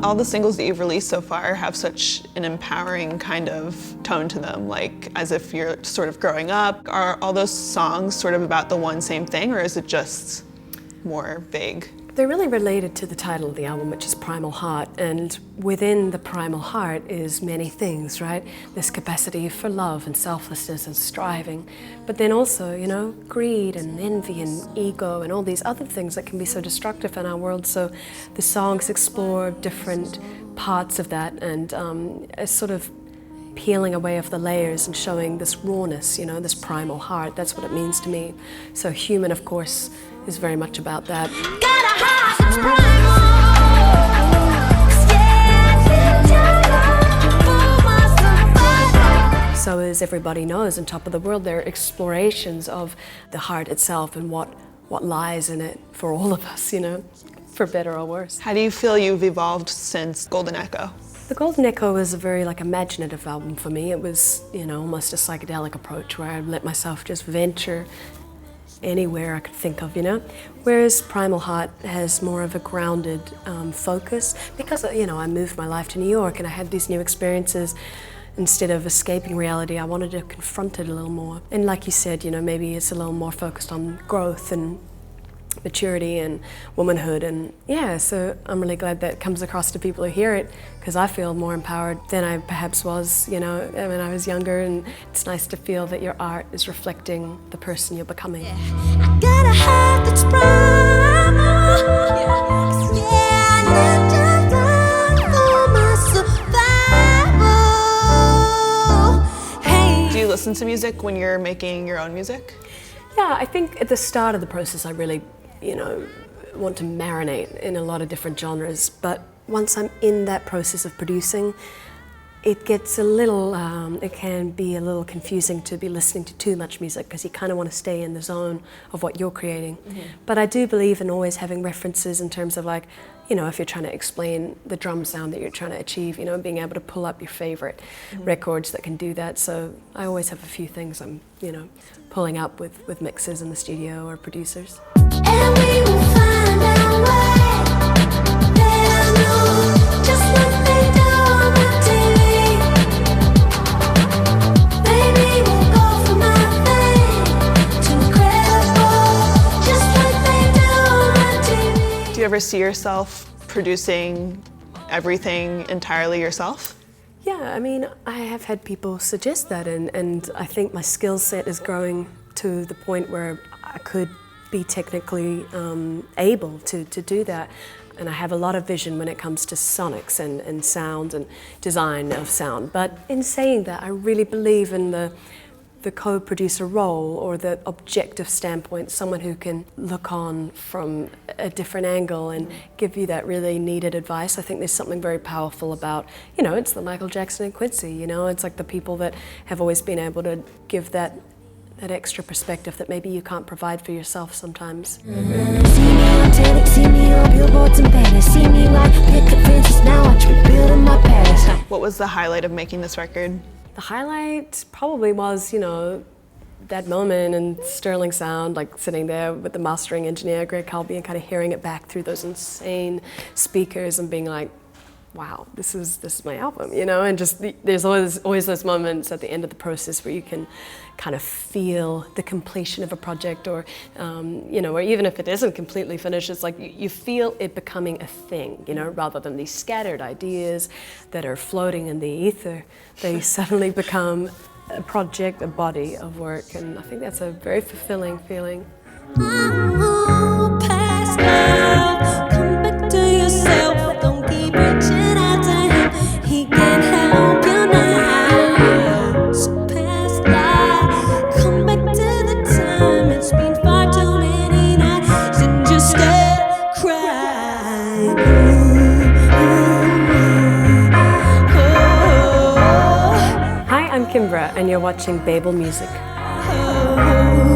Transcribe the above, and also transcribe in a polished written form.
All the singles that you've released so far have such an empowering kind of tone to them, like as if you're sort of growing up. Are all those songs sort of about the one same thing, or is it just more vague? They're really related to the title of the album, which is Primal Heart, and within the Primal Heart is many things, right? This capacity for love and selflessness and striving, but then also, you know, greed and envy and ego and all these other things that can be so destructive in our world. So the songs explore different parts of that and sort of peeling away of the layers and showing this rawness, you know, this primal heart. That's what it means to me. So Human, of course, is very much about that. So as everybody knows, on Top of the World, there are explorations of the heart itself and what lies in it for all of us, you know, for better or worse. How do you feel you've evolved since Golden Echo? The Golden Echo was a very imaginative album for me. It was, you know, almost a psychedelic approach where I let myself just venture anywhere I could think of, you know? Whereas Primal Heart has more of a grounded focus because, you know, I moved my life to New York and I had these new experiences. Instead of escaping reality, I wanted to confront it a little more. And like you said, you know, maybe it's a little more focused on growth and maturity and womanhood, and yeah, so I'm really glad that comes across to people who hear it, because I feel more empowered than I perhaps was, you know, when I was younger, and it's nice to feel that your art is reflecting the person you're becoming. Yeah. I got a heart that's primal. Yeah, I need your love for my survival. Hey. Do you listen to music when you're making your own music? Yeah, I think at the start of the process I really, you know, want to marinate in a lot of different genres, but once I'm in that process of producing, it gets a little, it can be a little confusing to be listening to too much music because you kind of want to stay in the zone of what you're creating. Mm-hmm. But I do believe in always having references in terms of, like, you know, if you're trying to explain the drum sound that you're trying to achieve, you know, being able to pull up your favorite records that can do that. So I always have a few things I'm, you know, pulling up with mixers in the studio or producers. And we will find our way. They'll know just what they do on the TV. Baby, we'll go from nothing to incredible, just like they do on the TV. Do you ever see yourself producing everything entirely yourself? Yeah, I mean, I have had people suggest that, and I think my skill set is growing to the point where I could be technically able to do that. And I have a lot of vision when it comes to sonics and sound and design of sound. But in saying that, I really believe in the co-producer role, or the objective standpoint, someone who can look on from a different angle and give you that really needed advice. I think there's something very powerful about, you know, it's the Michael Jackson and Quincy, you know, it's like the people that have always been able to give that extra perspective that maybe you can't provide for yourself sometimes. See me on TEDx, see me on billboards and banners, see me like picket fences, now watch me building my palace. What was the highlight of making this record? The highlight probably was, you know, that moment in Sterling Sound, like sitting there with the mastering engineer, Greg Calby, and kind of hearing it back through those insane speakers and being like, wow, this is my album, you know? And just there's always those moments at the end of the process where you can kind of feel the completion of a project, or you know, or even if it isn't completely finished, it's like you feel it becoming a thing, you know, rather than these scattered ideas that are floating in the ether. They suddenly become a project, a body of work, and I think that's a very fulfilling feeling. Oh, past love, come back to yourself. Don't keep reaching out to him. He can't help you now. So past life, come back to the time. It's been far too many nights and just crying. Hi, I'm Kimbra, and you're watching Baeblemusic. Oh.